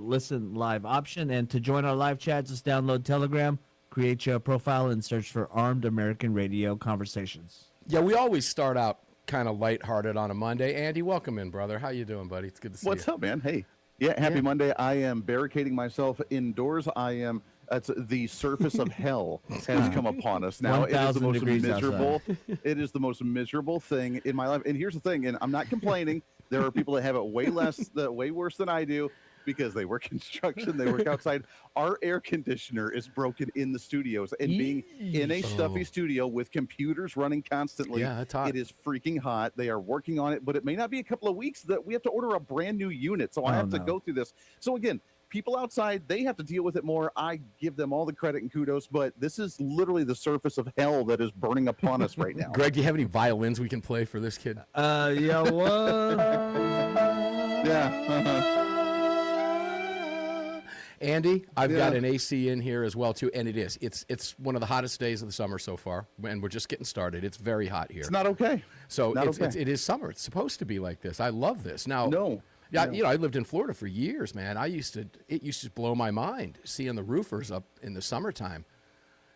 listen live option. And to join our live chat, just download Telegram, create your profile, and search for Armed American Radio Conversations. Yeah, we always start out kind of lighthearted on a Monday. Andy, welcome in, brother. How you doing, buddy? It's good to see you. What's up, man? Hey. Yeah, happy Monday. I am barricading myself indoors. That's the surface of hell has come upon us now. It is the most miserable. It is the most miserable thing in my life. And here's the thing, and I'm not complaining. There are people that have it way worse than I do because they work construction, they work outside. Our air conditioner is broken in the studios, and being in a stuffy studio with computers running constantly, it's hot. It is freaking hot. They are working on it, but it may not be a couple of weeks that we have to order a brand new unit. So I have to go through this. So again, people outside, they have to deal with it more. I give them all the credit and kudos, but this is literally the surface of hell that is burning upon us right now. Greg, do you have any violins we can play for this kid? Yeah, what? Yeah. Andy, I've got an AC in here as well, too, and it's one of the hottest days of the summer so far, and we're just getting started. It's very hot here. It's not okay. So it is summer. It's supposed to be like this. I love this. Now, Yeah, you know, I lived in Florida for years, man. It used to blow my mind seeing the roofers up in the summertime,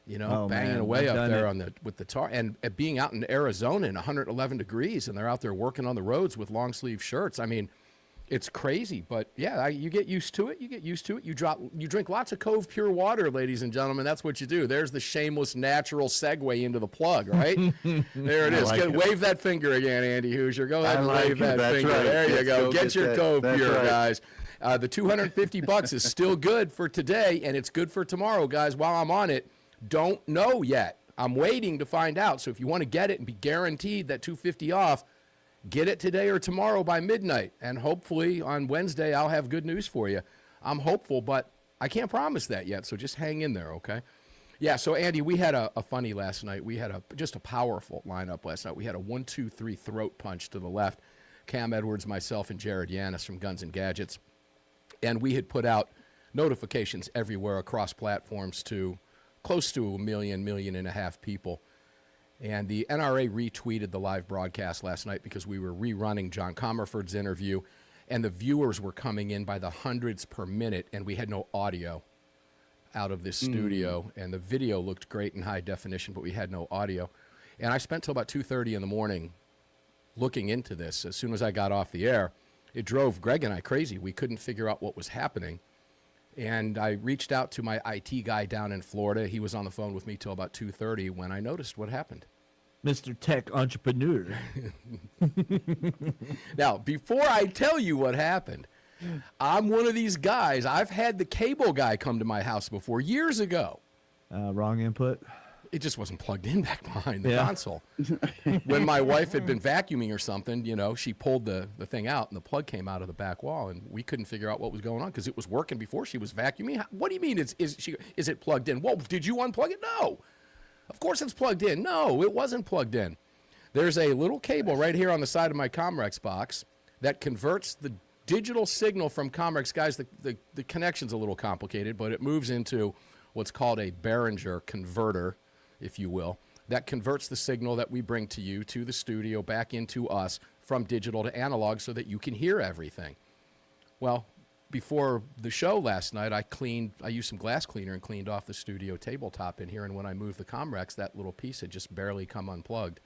you know, banging away up there with the tar, and being out in Arizona in 111 degrees, and they're out there working on the roads with long sleeve shirts. I mean, it's crazy, but yeah, you get used to it. You drink lots of Cove Pure water, ladies and gentlemen. That's what you do. There's the shameless, natural segue into the plug, right? There it is. Wave that finger again, Andy Hooser. Go ahead and wave that finger. Right. There you go. Get your Cove Pure, guys. The $250 is still good for today, and it's good for tomorrow, guys. While I'm on it, don't know yet. I'm waiting to find out. So if you want to get it and be guaranteed that $250 off, get it today or tomorrow by midnight, and hopefully on Wednesday I'll have good news for you. I'm hopeful, but I can't promise that yet, so just hang in there, okay? Yeah, so Andy, we had a funny last night. We had just a powerful lineup last night. We had a 1-2-3 throat punch to the left. Cam Edwards, myself, and Jared Yanis from Guns and Gadgets. And we had put out notifications everywhere across platforms to close to 1.5 million people. And the NRA retweeted the live broadcast last night because we were rerunning John Comerford's interview, and the viewers were coming in by the hundreds per minute, and we had no audio out of this studio. And the video looked great in high definition, but we had no audio. And I spent till about 2:30 in the morning looking into this. As soon as I got off the air, it drove Greg and I crazy. We couldn't figure out what was happening. And I reached out to my IT guy down in Florida. He was on the phone with me till about 2:30 when I noticed what happened. Mr. Tech Entrepreneur. Now, before I tell you what happened, I'm one of these guys. I've had the cable guy come to my house before, years ago. Wrong input. It just wasn't plugged in back behind the console. When my wife had been vacuuming or something, you know, she pulled the thing out and the plug came out of the back wall, and we couldn't figure out what was going on because it was working before she was vacuuming. What do you mean is it plugged in? Well, did you unplug it? No. Of course it's plugged in. No, it wasn't plugged in. There's a little cable right here on the side of my Comrex box that converts the digital signal from Comrex. Guys, the connection's a little complicated, but it moves into what's called a Behringer converter, if you will, that converts the signal that we bring to you, to the studio, back into us from digital to analog so that you can hear everything. Well, before the show last night, I used some glass cleaner and cleaned off the studio tabletop in here, and when I moved the Comrex, that little piece had just barely come unplugged.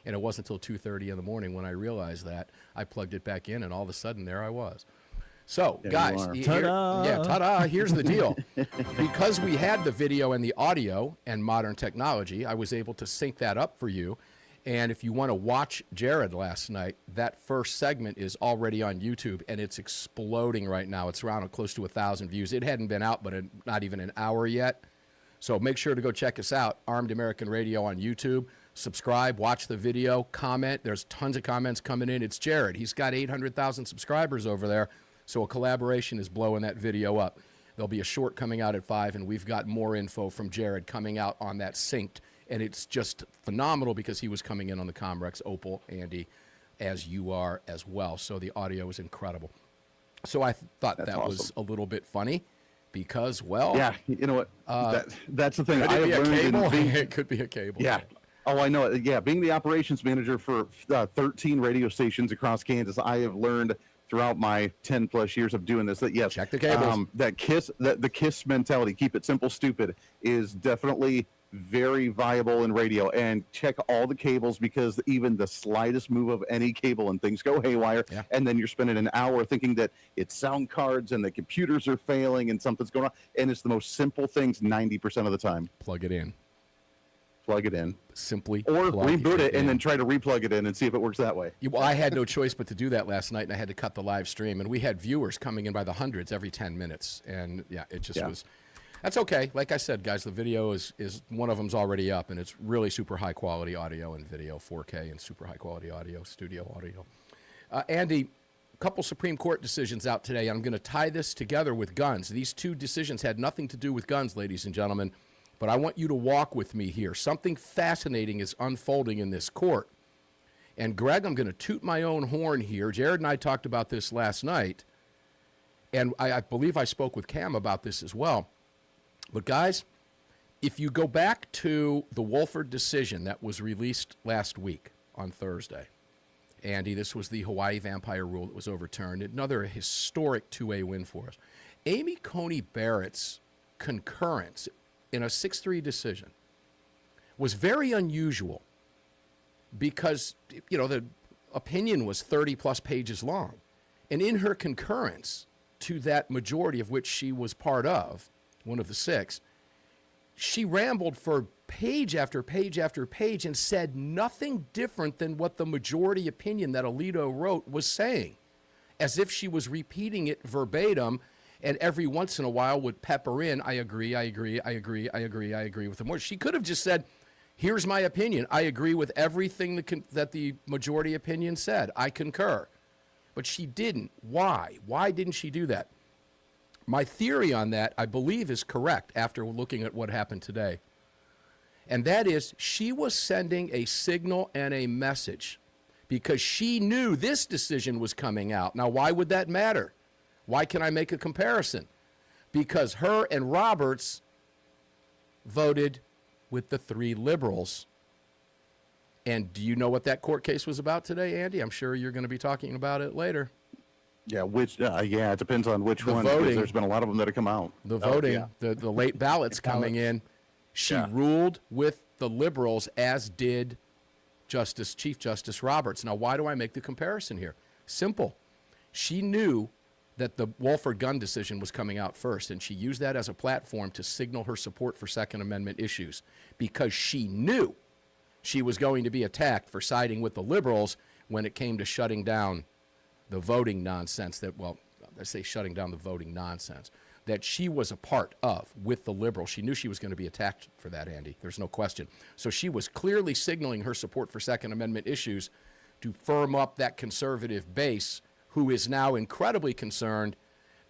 And it wasn't until 2:30 in the morning when I realized that. I plugged it back in, and all of a sudden, there I was. So, guys, ta-da! Here's the deal. Because we had the video and the audio and modern technology, I was able to sync that up for you. And if you want to watch Jared last night, that first segment is already on YouTube, and it's exploding right now. It's around close to 1,000 views. It hadn't been out but not even an hour yet. So make sure to go check us out, Armed American Radio on YouTube. Subscribe, watch the video, comment. There's tons of comments coming in. It's Jared. He's got 800,000 subscribers over there. So a collaboration is blowing that video up. There'll be a short coming out at 5, and we've got more info from Jared coming out on that synced. And it's just phenomenal because he was coming in on the Comrex Opal, Andy, as you are as well. So the audio is incredible. So I thought that awesome. Was a little bit funny because, well... Yeah, you know what? That's the thing. Could it be a cable? It could be a cable. Yeah. Oh, I know it. Yeah, being the operations manager for 13 radio stations across Kansas, I have learned throughout my 10 plus years of doing this that yes, check the cables. The KISS mentality, keep it simple, stupid, is definitely very viable in radio. And check all the cables, because even the slightest move of any cable and things go haywire. Yeah. And then you're spending an hour thinking that it's sound cards and the computers are failing and something's going on. And it's the most simple things 90% of the time. Plug it in. Plug it in. Simply or plug reboot it in. and then try to replug it in and see if it works that way. Well, I had no choice but to do that last night, and I had to cut the live stream. And we had viewers coming in by the hundreds every 10 minutes. And, yeah, it just was. That's okay. Like I said, guys, the video is one of them's already up, and it's really super high-quality audio and video, 4K and super high-quality audio, studio audio. Andy, a couple Supreme Court decisions out today. I'm going to tie this together with guns. These two decisions had nothing to do with guns, ladies and gentlemen. But I want you to walk with me here. Something fascinating is unfolding in this court. And, Greg, I'm going to toot my own horn here. Jared and I talked about this last night, and I believe I spoke with Cam about this as well. But, guys, if you go back to the Wolford decision that was released last week on Thursday, Andy, this was the Hawaii vampire rule that was overturned. Another historic 2A win for us. Amy Coney Barrett's concurrence in a 6-3 decision was very unusual because, you know, the opinion was 30-plus pages long. And in her concurrence to that majority of which she was part of, one of the 6, she rambled for page after page after page and said nothing different than what the majority opinion that Alito wrote was saying, as if she was repeating it verbatim. And every once in a while would pepper in, I agree, I agree, I agree, I agree, I agree with the more. She could have just said, here's my opinion. I agree with everything that the majority opinion said. I concur. But she didn't. Why? Why didn't she do that? My theory on that, I believe, is correct after looking at what happened today. And that is, she was sending a signal and a message because she knew this decision was coming out. Now, why would that matter? Why can I make a comparison? Because her and Roberts voted with the 3 liberals. And do you know what that court case was about today, Andy? I'm sure you're going to be talking about it later. Yeah, it depends on which one. Voting, there's been a lot of them that have come out. The voting, the late ballots coming in. She ruled with the liberals, as did Chief Justice Roberts. Now, why do I make the comparison here? Simple. She knew that the Wolford gun decision was coming out first, and she used that as a platform to signal her support for Second Amendment issues because she knew she was going to be attacked for siding with the liberals when it came to shutting down the voting nonsense that, well, I say shutting down the voting nonsense, that she was a part of with the liberals. She knew she was going to be attacked for that, Andy. There's no question. So she was clearly signaling her support for Second Amendment issues to firm up that conservative base who is now incredibly concerned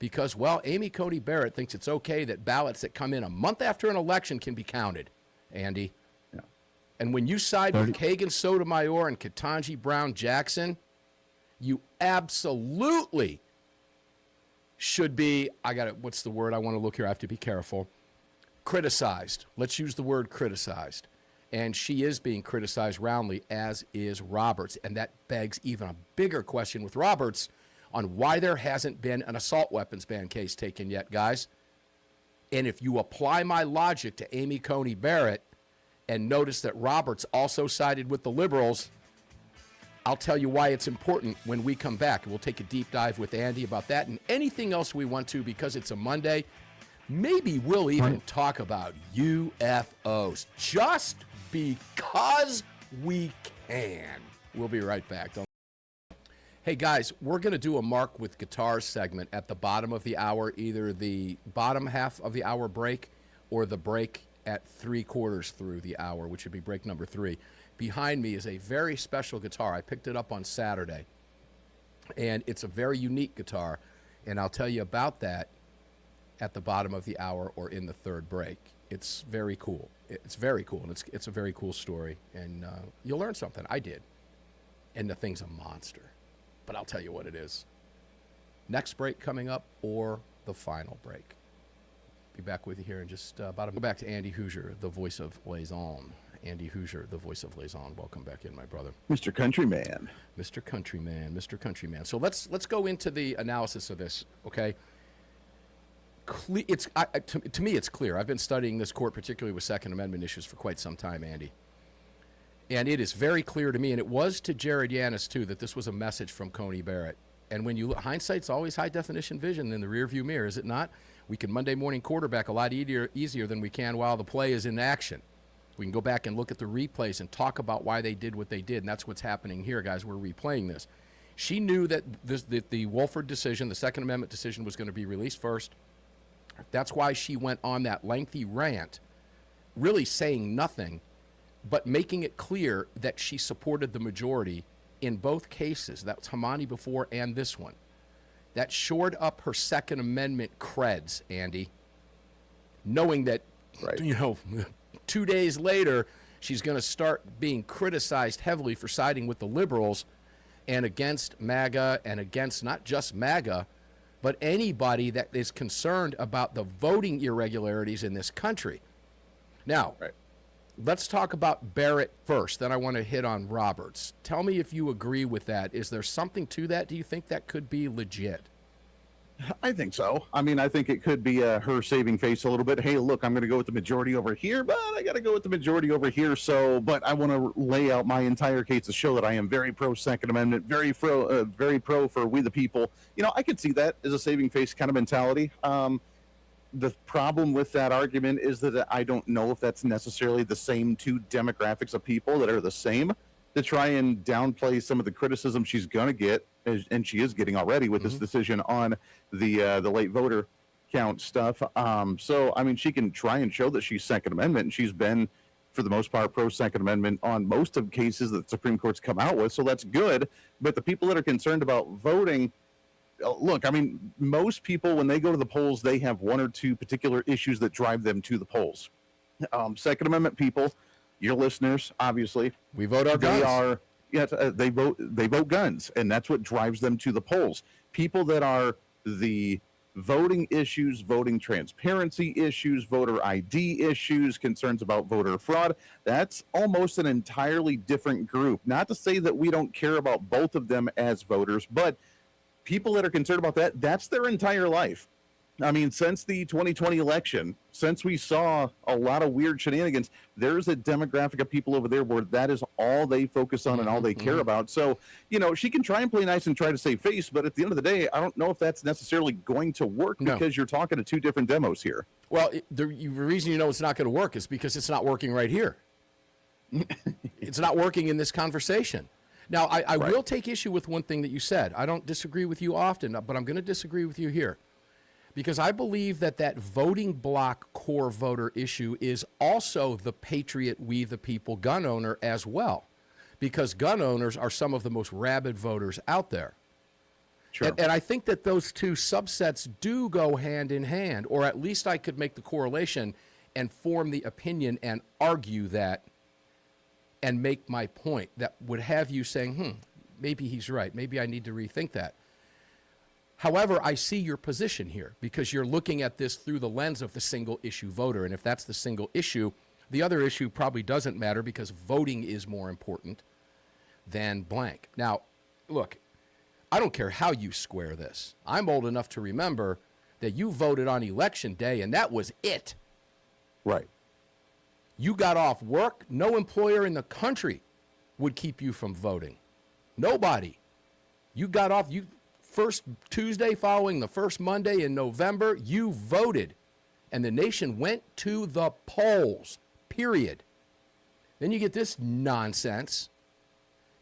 because, well, Amy Coney Barrett thinks it's okay that ballots that come in a month after an election can be counted, Andy. Yeah. And when you side with Kagan Sotomayor and Ketanji Brown Jackson, you absolutely should be, what's the word I want to look here? I have to be careful. Criticized. Let's use the word criticized. And she is being criticized roundly, as is Roberts. And that begs even a bigger question with Roberts on why there hasn't been an assault weapons ban case taken yet, guys. And if you apply my logic to Amy Coney Barrett and notice that Roberts also sided with the liberals, I'll tell you why it's important when we come back. We'll take a deep dive with Andy about that and anything else we want to because it's a Monday. Maybe we'll even talk about UFOs just because we can. We'll be right back. Hey, guys, we're going to do a Mark with Guitars segment at the bottom of the hour, either the bottom half of the hour break or the break at 3/4 through the hour, which would be break number 3. Behind me is a very special guitar. I picked it up on Saturday, and it's a very unique guitar, and I'll tell you about that at the bottom of the hour or in the third break. It's very cool. It's very cool, and it's a very cool story, and you'll learn something. I did, and the thing's a monster, but I'll tell you what it is. Next break coming up or the final break. Be back with you here in just about a minute. Go back to Andy Hooser, the voice of Liaison. Andy Hooser, the voice of Liaison. Welcome back in, my brother. Mr. Countryman. Mr. Countryman, Mr. Countryman. So let's go into the analysis of this, okay? To me, it's clear. I've been studying this court, particularly with Second Amendment issues, for quite some time, Andy. And it is very clear to me, and it was to Jared Yanis, too, that this was a message from Coney Barrett. And when you look, hindsight's always high-definition vision in the rearview mirror, is it not? We can Monday morning quarterback a lot easier than we can while the play is in action. We can go back and look at the replays and talk about why they did what they did, and that's what's happening here, guys. We're replaying this. She knew that the Wolford decision, the Second Amendment decision, was going to be released first. That's why she went on that lengthy rant, really saying nothing, but making it clear that she supported the majority in both cases. That's Hamani before and this one. That shored up her Second Amendment creds, Andy, knowing that, right, 2 days later, she's going to start being criticized heavily for siding with the liberals and against MAGA and against not just MAGA, but anybody that is concerned about the voting irregularities in this country. Now, right, let's talk about Barrett first. Then I want to hit on Roberts. Tell me if you agree with that. Is there something to that? Do you think that could be legit? I think so. I mean, I think it could be her saving face a little bit. Hey, look, I'm going to go with the majority over here, but I got to go with the majority over here. So, but I want to lay out my entire case to show that I am very pro Second Amendment, very pro for we the people. I could see that as a saving face kind of mentality. The problem with that argument is that I don't know if that's necessarily the same two demographics of people that are the same, to try and downplay some of the criticism she's going to get, and she is getting already with this decision on the late voter count stuff. So, I mean, she can try and show that she's Second Amendment, and she's been, for the most part, pro Second Amendment on most of cases that the Supreme Court's come out with. So that's good. But the people that are concerned about voting, look, I mean, most people, when they go to the polls, they have one or two particular issues that drive them to the polls. Second Amendment people, your listeners, obviously, we vote our guns. They vote guns, and that's what drives them to the polls. People that are the voting issues, voting transparency issues, voter ID issues, concerns about voter fraud, that's almost an entirely different group. Not to say that we don't care about both of them as voters, but people that are concerned about that, that's their entire life. I mean, since the 2020 election, since we saw a lot of weird shenanigans, there's a demographic of people over there where that is all they focus on and all they care about. So, she can try and play nice and try to save face, but at the end of the day, I don't know if that's necessarily going to work because you're talking to two different demos here. Well, the reason it's not going to work is because it's not working right here. It's not working in this conversation. Now, I will take issue with one thing that you said. I don't disagree with you often, but I'm going to disagree with you here. Because I believe that voting block core voter issue is also the patriot, we the people gun owner as well. Because gun owners are some of the most rabid voters out there. Sure. And I think that those two subsets do go hand in hand, or at least I could make the correlation and form the opinion and argue that and make my point that would have you saying, maybe he's right. Maybe I need to rethink that. However, I see your position here because you're looking at this through the lens of the single issue voter. And if that's the single issue, the other issue probably doesn't matter because voting is more important than blank. Now, look, I don't care how you square this. I'm old enough to remember that you voted on election day and that was it. Right. You got off work. No employer in the country would keep you from voting. Nobody. You got off. First Tuesday following the first Monday in November, you voted. And the nation went to the polls, period. Then you get this nonsense.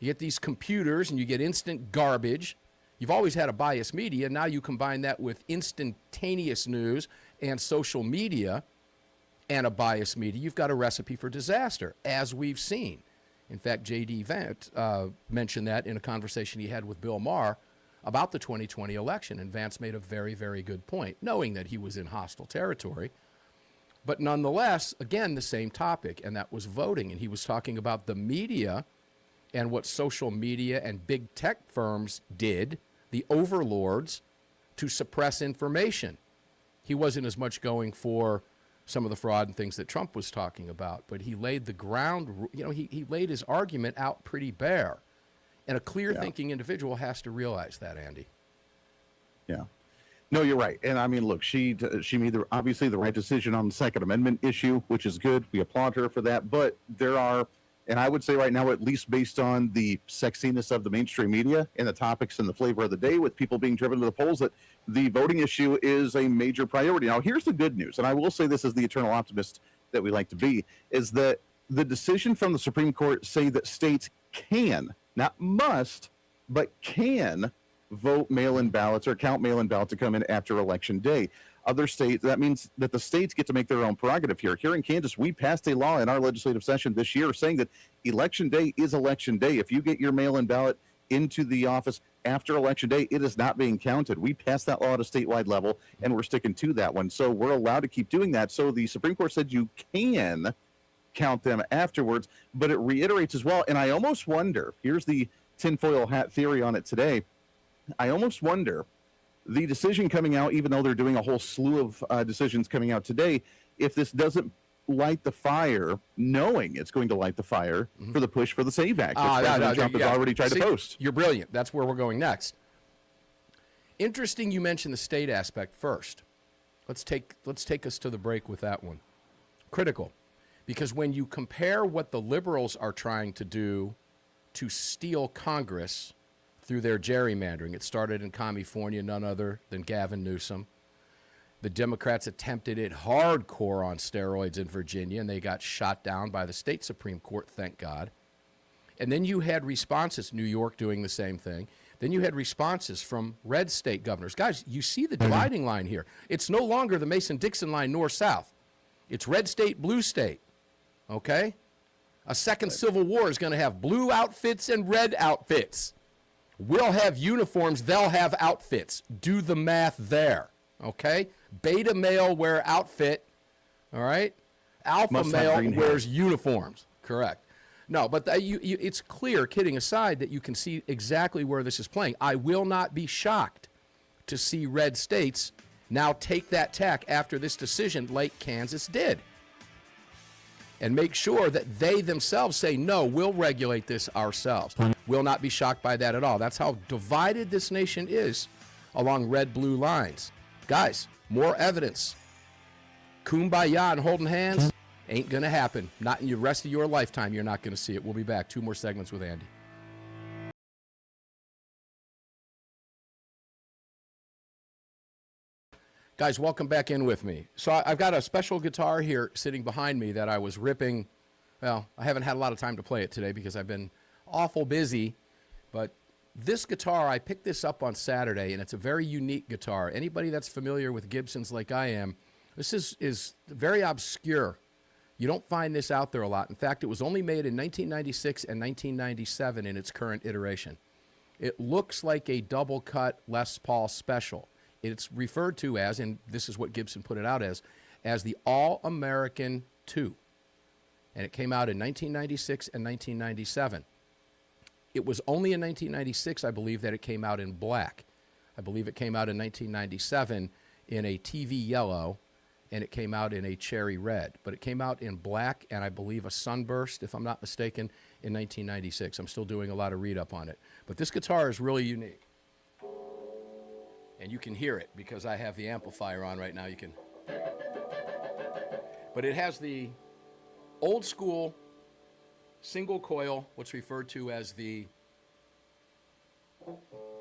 You get these computers and you get instant garbage. You've always had a biased media. Now you combine that with instantaneous news and social media and a biased media. You've got a recipe for disaster, as we've seen. In fact, J.D. Vance mentioned that in a conversation he had with Bill Maher about the 2020 election, and Vance made a very, very good point, knowing that he was in hostile territory. But nonetheless, again, the same topic, and that was voting. And he was talking about the media and what social media and big tech firms did, the overlords, to suppress information. He wasn't as much going for some of the fraud and things that Trump was talking about, but he laid the ground, he laid his argument out pretty bare. And a clear-thinking individual has to realize that, Andy. Yeah. No, you're right. And I mean, look, she made obviously the right decision on the Second Amendment issue, which is good. We applaud her for that. But there are, and I would say right now, at least based on the sexiness of the mainstream media and the topics and the flavor of the day, with people being driven to the polls, that the voting issue is a major priority. Now, here's the good news, and I will say this as the eternal optimist that we like to be, is that the decision from the Supreme Court say that states can, not must, but can vote mail-in ballots or count mail-in ballots to come in after Election Day. Other states, that means that the states get to make their own prerogative here. Here in Kansas, we passed a law in our legislative session this year saying that Election Day is Election Day. If you get your mail-in ballot into the office after Election Day, it is not being counted. We passed that law at a statewide level, and we're sticking to that one. So we're allowed to keep doing that. So the Supreme Court said you can count them afterwards, but it reiterates as well. And I almost wonder, here's the tinfoil hat theory on it today. I almost wonder, the decision coming out, even though they're doing a whole slew of decisions coming out today, if this doesn't light the fire, knowing it's going to light the fire for the push for the SAVE Act, which President Trump has already tried to post. You're brilliant. That's where we're going next. Interesting you mentioned the state aspect first. Let's take us to the break with that one. Critical. Because when you compare what the liberals are trying to do to steal Congress through their gerrymandering, it started in California, none other than Gavin Newsom. The Democrats attempted it hardcore on steroids in Virginia, and they got shot down by the state Supreme Court, thank God. And then you had responses, New York doing the same thing. Then you had responses from red state governors. Guys, you see the dividing line here. It's no longer the Mason-Dixon line north-south. It's red state, blue state. Okay? A second civil war is going to have blue outfits and red outfits. We'll have uniforms, they'll have outfits. Do the math there. Okay? Beta male wear outfit. All right? Alpha male wears uniforms. Correct. No, but it's clear, kidding aside, that you can see exactly where this is playing. I will not be shocked to see red states now take that tack after this decision like Kansas did. And make sure that they themselves say, no, we'll regulate this ourselves. Will not be shocked by that at all. That's how divided this nation is along red-blue lines. Guys, more evidence. Kumbaya and holding hands ain't going to happen. Not in the rest of your lifetime. You're not going to see it. We'll be back. 2 more segments with Andy. Guys, welcome back in with me. So I've got a special guitar here sitting behind me that I was ripping. Well, I haven't had a lot of time to play it today because I've been awful busy. But this guitar, I picked this up on Saturday, and it's a very unique guitar. Anybody that's familiar with Gibsons like I am, this is very obscure. You don't find this out there a lot. In fact, it was only made in 1996 and 1997 in its current iteration. It looks like a double-cut Les Paul Special. It's referred to as, and this is what Gibson put it out as the All-American 2. And it came out in 1996 and 1997. It was only in 1996, I believe, that it came out in black. I believe it came out in 1997 in a TV yellow, and it came out in a cherry red. But it came out in black and I believe a sunburst, if I'm not mistaken, in 1996. I'm still doing a lot of read-up on it. But this guitar is really unique. And you can hear it because I have the amplifier on right now. You can. But it has the old school single coil, what's referred to as the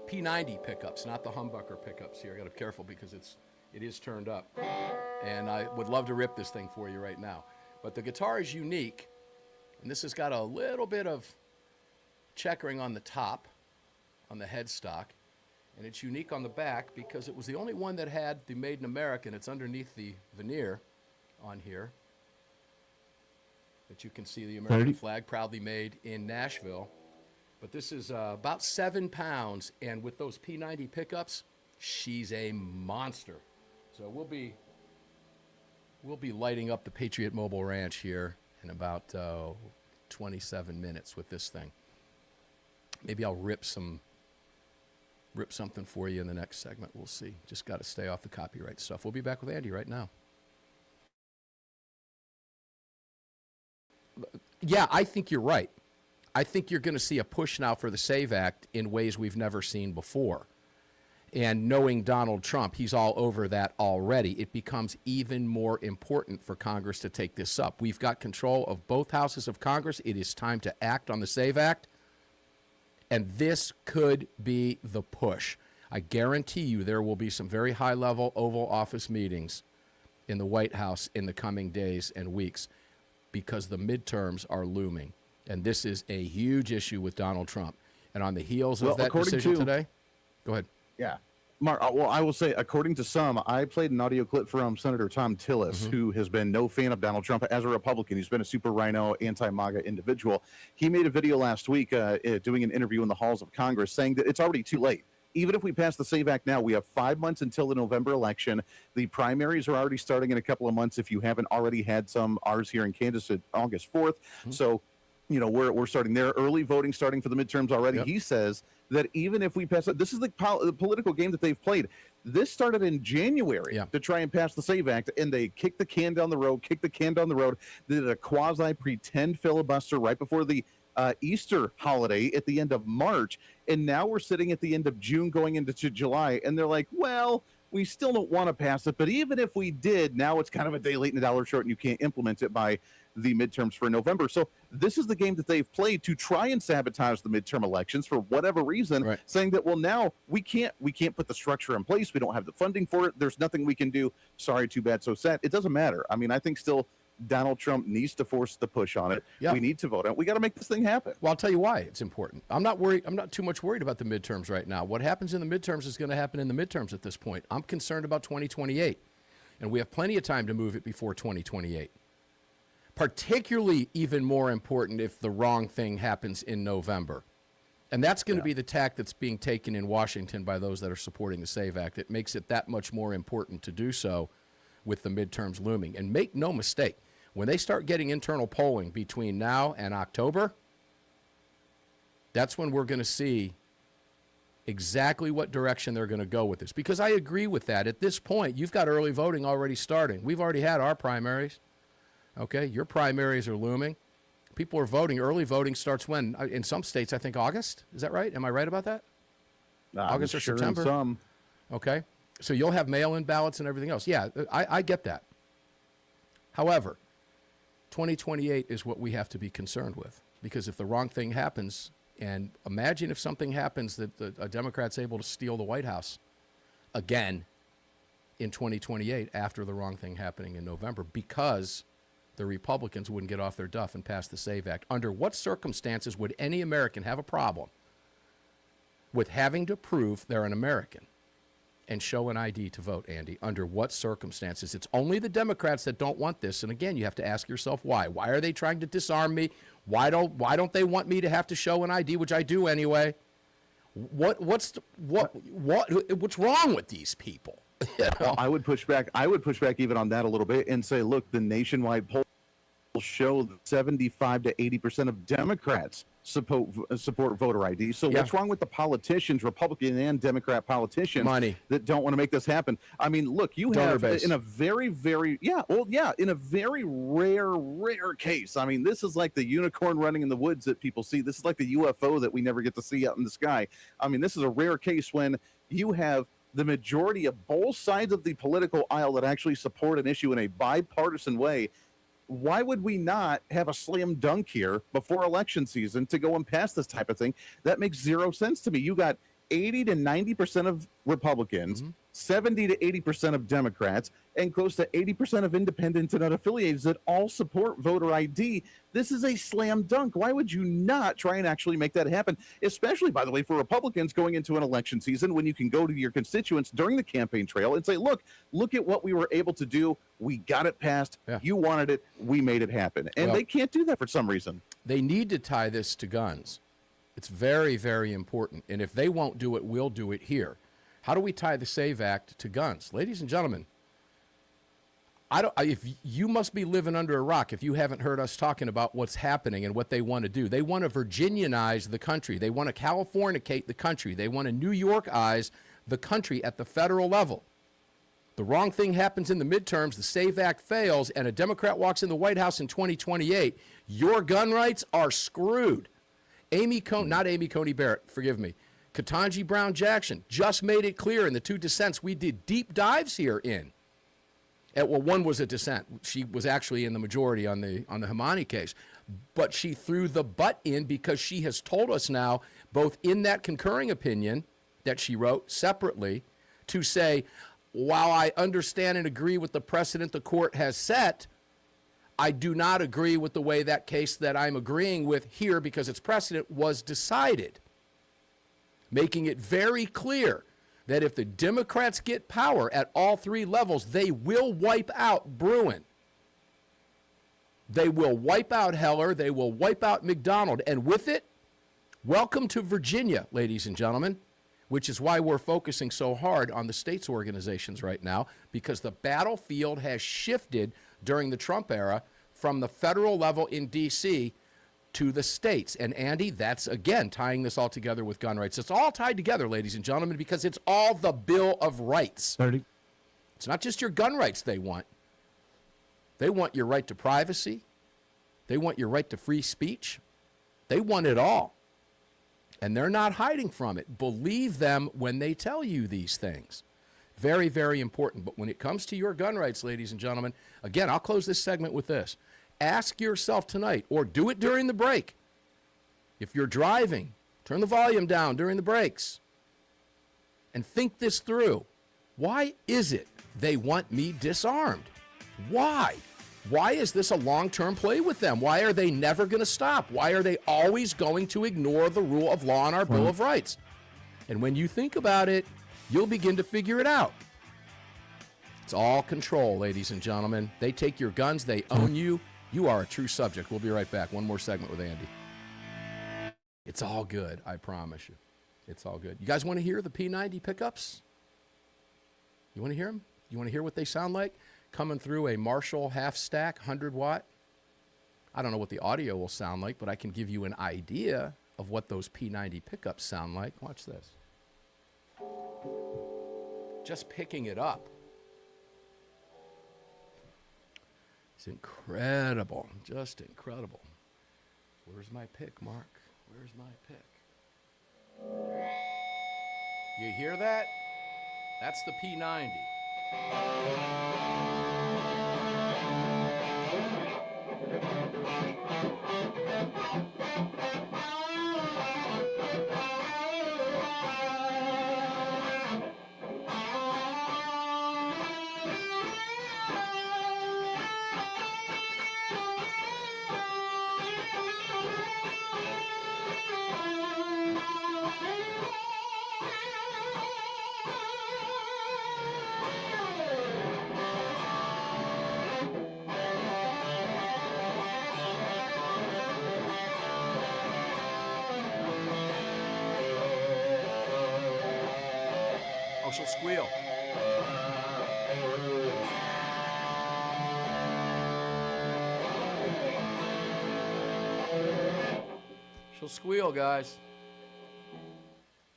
P90 pickups, not the humbucker pickups here. I got to be careful because it is turned up. And I would love to rip this thing for you right now. But the guitar is unique, and this has got a little bit of checkering on the top, on the headstock. And it's unique on the back because it was the only one that had the Made in America, and it's underneath the veneer on here. That you can see the American flag proudly made in Nashville. But this is about 7 pounds, and with those P90 pickups, she's a monster. So we'll be lighting up the Patriot Mobile Ranch here in about 27 minutes with this thing. Maybe I'll rip something for you in the next segment. We'll see. Just got to stay off the copyright stuff. We'll be back with Andy right now. yeah, I think you're right. I think you're going to see a push now for the SAVE Act in ways we've never seen before. And knowing Donald Trump, he's all over that already. It becomes even more important for Congress to take this up. We've got control of both houses of Congress. It is time to act on the SAVE Act. And this could be the push. I guarantee you there will be some very high-level Oval Office meetings in the White House in the coming days and weeks because the midterms are looming. And this is a huge issue with Donald Trump. And on the heels of that decision today, go ahead. Yeah. Mark, well, I will say, according to some, I played an audio clip from Senator Tom Tillis, who has been no fan of Donald Trump as a Republican. He's been a super rhino, anti-MAGA individual. He made a video last week doing an interview in the halls of Congress saying that it's already too late. Even if we pass the SAVE Act now, we have 5 months until the November election. The primaries are already starting in a couple of months if you haven't already had some. Ours here in Kansas at August 4th. So, you know, we're starting there. Early voting starting for the midterms already. Yep. He says that even if we pass it, this is the political game that they've played. This started in January to try and pass the SAVE Act, and they kicked the can down the road, They did a quasi-pretend filibuster right before the Easter holiday at the end of March, and now we're sitting at the end of June going into July, and they're like, well, we still don't want to pass it, but even if we did, now it's kind of a day late and a dollar short, and you can't implement it by the midterms for November. So this is the game that they've played to try and sabotage the midterm elections for whatever reason, saying that, well, now we can't put the structure in place. We don't have the funding for it. There's nothing we can do. Sorry, too bad, so sad. It doesn't matter. I mean, I think still Donald Trump needs to force the push on it. Yeah. We need to vote on it. We got to make this thing happen. Well, I'll tell you why it's important. I'm not worried. I'm not too much worried about the midterms right now. What happens in the midterms is going to happen in the midterms at this point. I'm concerned about 2028, and we have plenty of time to move it before 2028. Particularly even more important if the wrong thing happens in November. And that's going to be the tack that's being taken in Washington by those that are supporting the SAVE Act. It makes it that much more important to do so with the midterms looming. And make no mistake, when they start getting internal polling between now and October, that's when we're going to see exactly what direction they're going to go with this. Because I agree with that. At this point, you've got early voting already starting. We've already had our primaries. Okay, your primaries are looming. People are voting. Early voting starts when? In some states, I think August. Is that right? Am I right about that? August or September? Some. Okay, so you'll have mail-in ballots and everything else. Yeah, I get that. However, 2028 is what we have to be concerned with, because if the wrong thing happens, and imagine if something happens that a Democrat's able to steal the White House again in 2028 after the wrong thing happening in November, because the Republicans wouldn't get off their duff and pass the SAVE Act. Under what circumstances would any American have a problem with having to prove they're an American and show an ID to vote, Andy? Under what circumstances? It's only the Democrats that don't want this. And again, you have to ask yourself why. Why are they trying to disarm me? Why don't they want me to have to show an ID, which I do anyway? What's wrong with these people? You know? Well, I would push back even on that a little bit and say, look, the nationwide poll will show that 75 to 80% of Democrats support voter ID. So what's wrong with the politicians, Republican and Democrat politicians, that don't want to make this happen? I mean, look, you have in a very, very, in a very rare case. I mean, this is like the unicorn running in the woods that people see. This is like the UFO that we never get to see out in the sky. I mean, this is a rare case when you have the majority of both sides of the political aisle that actually support an issue in a bipartisan way. Why would we not have a slam dunk here before election season to go and pass this type of thing? That makes zero sense to me. You got 80 to 90% of Republicans, 70 to 80% of Democrats, and close to 80% of independents and unaffiliated that all support voter ID. This is a slam dunk. Why would you not try and actually make that happen? Especially, by the way, for Republicans going into an election season when you can go to your constituents during the campaign trail and say, look at what we were able to do. We got it passed. Yeah. You wanted it. We made it happen. And they can't do that for some reason. They need to tie this to guns. It's very, very important. And if they won't do it, we'll do it here. How do we tie the SAVE Act to guns? Ladies and gentlemen, if you must be living under a rock if you haven't heard us talking about what's happening and what they want to do. They want to Virginianize the country. They want to Californicate the country. They want to New Yorkize the country at the federal level. The wrong thing happens in the midterms, the SAVE Act fails, and a Democrat walks in the White House in 2028, your gun rights are screwed. Not Amy Coney Barrett, forgive me. Ketanji Brown Jackson just made it clear in the two dissents we did deep dives here in. Well, one was a dissent. She was actually in the majority on the Hamani case. But she threw the butt in because she has told us now, both in that concurring opinion that she wrote separately, to say, while I understand and agree with the precedent the court has set, I do not agree with the way that case that I'm agreeing with here because its precedent was decided. Making it very clear that if the Democrats get power at all three levels, they will wipe out Bruen. They will wipe out Heller. They will wipe out McDonald. And with it, welcome to Virginia, ladies and gentlemen, which is why we're focusing so hard on the states' organizations right now, because the battlefield has shifted during the Trump era from the federal level in D.C. to the states. And Andy, that's, again, tying this all together with gun rights. It's all tied together, ladies and gentlemen, because it's all the Bill of Rights. 30. It's not just your gun rights they want. They want your right to privacy. They want your right to free speech. They want it all. And they're not hiding from it. Believe them when they tell you these things. Very, very important. But when it comes to your gun rights, ladies and gentlemen, again, I'll close this segment with this. Ask yourself tonight, or do it during the break. If you're driving, turn the volume down during the breaks and think this through. Why is it they want me disarmed? Why? Why is this a long-term play with them? Why are they never going to stop? Why are they always going to ignore the rule of law in our Bill of Rights? And when you think about it, you'll begin to figure it out. It's all control, ladies and gentlemen. They take your guns. They own you. You are a true subject. We'll be right back. One more segment with Andy. It's all good, I promise you. It's all good. You guys want to hear the P90 pickups? You want to hear them? You want to hear what they sound like? Coming through a Marshall half stack, 100 watt. I don't know what the audio will sound like, but I can give you an idea of what those P90 pickups sound like. Watch this. Just picking it up. It's incredible, just incredible. Where's my pick, Mark? Where's my pick? You hear that? That's the P90. Oh, she'll squeal. She'll squeal, guys.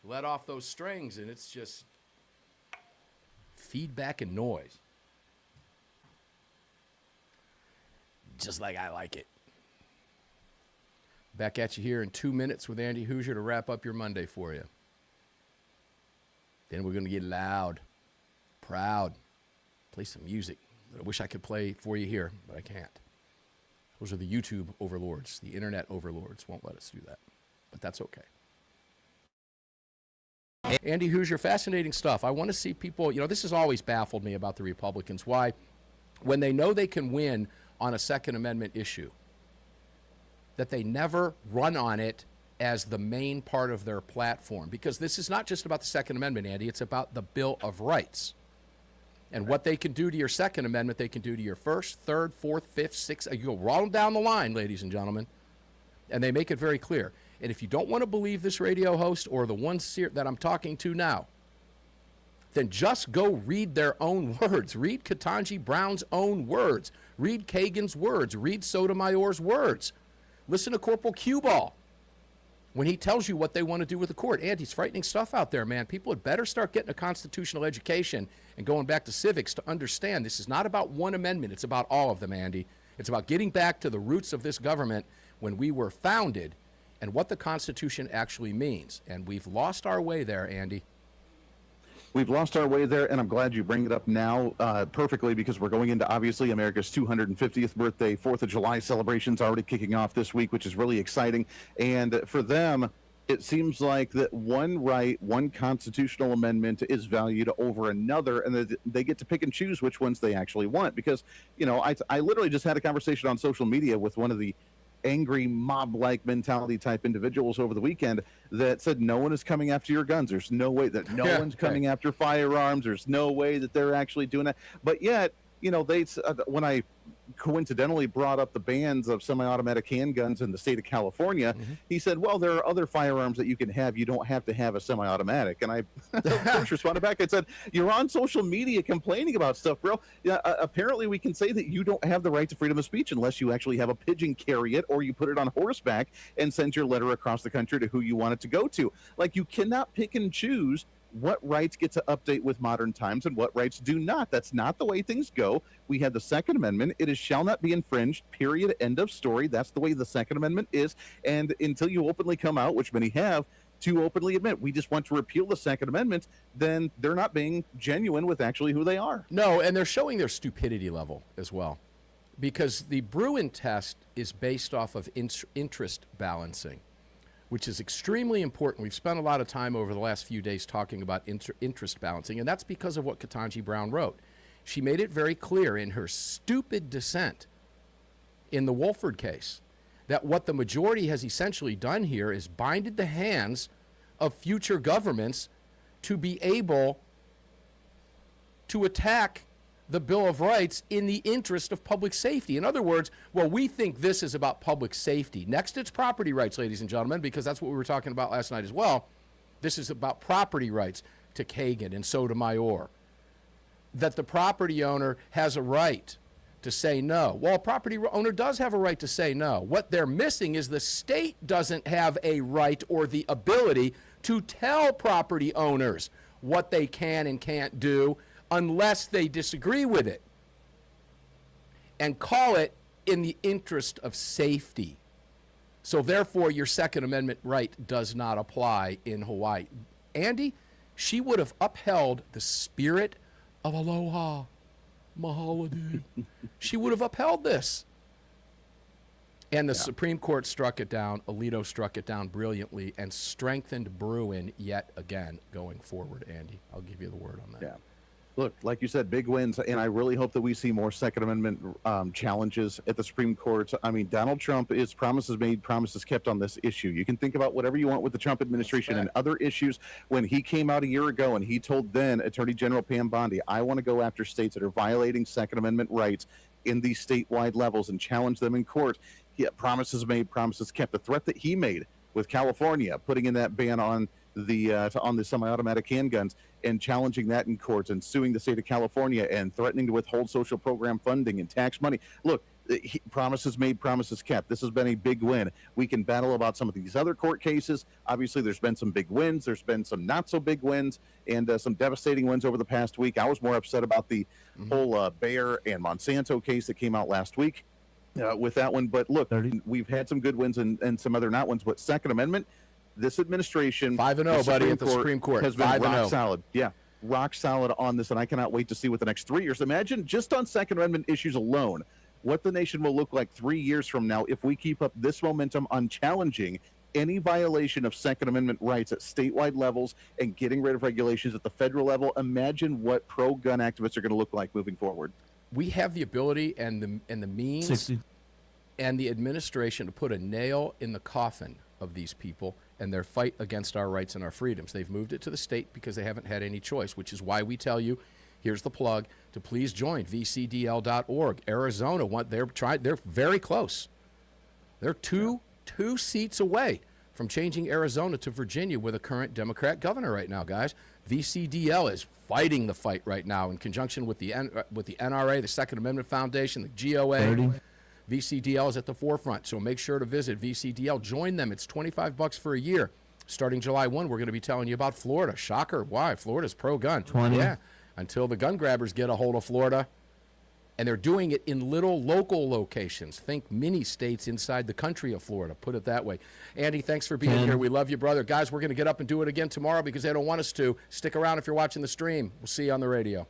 Let off those strings, and it's just feedback and noise. Just like I like it. Back at you here in 2 minutes with Andy Hooser to wrap up your Monday for you. Then we're going to get loud, proud, play some music that I wish I could play for you here, but I can't. Those are the YouTube overlords. The internet overlords won't let us do that, but that's okay. Andy Hooser, fascinating stuff. I want to see people, this has always baffled me about the Republicans, why when they know they can win on a Second Amendment issue, that they never run on it as the main part of their platform. Because this is not just about the Second Amendment, Andy. It's about the Bill of Rights. And what they can do to your Second Amendment, they can do to your First, Third, Fourth, Fifth, Sixth. You go right down the line, ladies and gentlemen. And they make it very clear. And if you don't want to believe this radio host or the ones that I'm talking to now, then just go read their own words. Read Ketanji Brown's own words. Read Kagan's words. Read Sotomayor's words. Listen to Corporal Q-Ball. when he tells you what they want to do with the court. Andy, it's frightening stuff out there, man. People had better start getting a constitutional education and going back to civics to understand this is not about one amendment. It's about all of them, Andy. It's about getting back to the roots of this government when we were founded and what the Constitution actually means. And we've lost our way there, Andy. We've lost our way there, and I'm glad you bring it up now perfectly, because we're going into, obviously, America's 250th birthday. 4th of July celebrations already kicking off this week, which is really exciting. And for them, it seems like that one right, one constitutional amendment is valued over another, and that they get to pick and choose which ones they actually want. Because, you know, I literally just had a conversation on social media with one of the angry mob-like mentality type individuals over the weekend that said no one is coming after your guns. There's no way that no one's coming after firearms. There's no way that they're actually doing that. But yet, you know, they when I coincidentally brought up the bans of semi-automatic handguns in the state of California, he said, well, there are other firearms that you can have. You don't have to have a semi-automatic. And I of course responded back. I said, you're on social media complaining about stuff, bro. Yeah, apparently we can say that you don't have the right to freedom of speech unless you actually have a pigeon carry it, or you put it on horseback and send your letter across the country to who you want it to go to. Like, you cannot pick and choose what rights get to update with modern times and what rights do not. That's not the way things go. We have the Second Amendment. It is shall not be infringed, period, end of story. That's the way the Second Amendment is. And until you openly come out, which many have, to openly admit we just want to repeal the Second Amendment, then they're not being genuine with actually who they are. No, and they're showing their stupidity level as well, because the Bruin test is based off of interest balancing, which is extremely important. We've spent a lot of time over the last few days talking about interest balancing, and that's because of what Ketanji Brown wrote. She made it very clear in her stupid dissent in the Wolford case that what the majority has essentially done here is binded the hands of future governments to be able to attack the Bill of Rights in the interest of public safety. In other words, well, we think this is about public safety. Next, it's property rights, ladies and gentlemen, because that's what we were talking about last night as well. This is about property rights to Kagan and Sotomayor, that the property owner has a right to say no. Well, a property owner does have a right to say no. What they're missing is the state doesn't have a right or the ability to tell property owners what they can and can't do unless they disagree with it, and call it in the interest of safety. So therefore, your Second Amendment right does not apply in Hawaii. Andy, she would have upheld the spirit of aloha, mahalo, dude. She would have upheld this. And the Supreme Court struck it down. Alito struck it down brilliantly and strengthened Bruin yet again going forward, Andy. I'll give you the word on that. Yeah. Look, like you said, big wins, and I really hope that we see more Second Amendment challenges at the Supreme Court. I mean, Donald Trump is promises made, promises kept on this issue. You can think about whatever you want with the Trump administration and other issues. When he came out a year ago and he told then Attorney General Pam Bondi, I want to go after states that are violating Second Amendment rights in these statewide levels and challenge them in court. He had promises made, promises kept. The threat that he made with California, putting in that ban on the semi-automatic handguns and challenging that in courts and suing the state of California and threatening to withhold social program funding and tax money. Look, promises made, promises kept. This has been a big win. We can battle about some of these other court cases. Obviously, there's been some big wins. There's been some not so big wins and some devastating wins over the past week. I was more upset about the whole Bayer and Monsanto case that came out last week with that one. But look, we've had some good wins and some other not ones. But Second Amendment, this administration 5-0, buddy, at the Supreme Court has been rock solid. Yeah, rock solid on this, and I cannot wait to see what the next 3 years. Imagine just on Second Amendment issues alone, what the nation will look like 3 years from now if we keep up this momentum on challenging any violation of Second Amendment rights at statewide levels and getting rid of regulations at the federal level. Imagine what pro-gun activists are going to look like moving forward. We have the ability and the means 60. and the administration to put a nail in the coffin of these people and their fight against our rights and our freedoms. They've moved it to the state because they haven't had any choice, which is why we tell you, here's the plug, to please join vcdl.org. Arizona, they're very close. They're two seats away from changing Arizona to Virginia with a current Democrat governor right now, guys. VCDL is fighting the fight right now in conjunction with the NRA, the Second Amendment Foundation, the GOA. 30. VCDL is at the forefront, so make sure to visit VCDL. Join them. It's $25 for a year. Starting July 1, we're going to be telling you about Florida. Shocker. Why? Florida's pro-gun. 20. Yeah. Until the gun grabbers get a hold of Florida. And they're doing it in little local locations. Think mini states inside the country of Florida. Put it that way. Andy, thanks for being here. We love you, brother. Guys, we're going to get up and do it again tomorrow because they don't want us to. Stick around if you're watching the stream. We'll see you on the radio.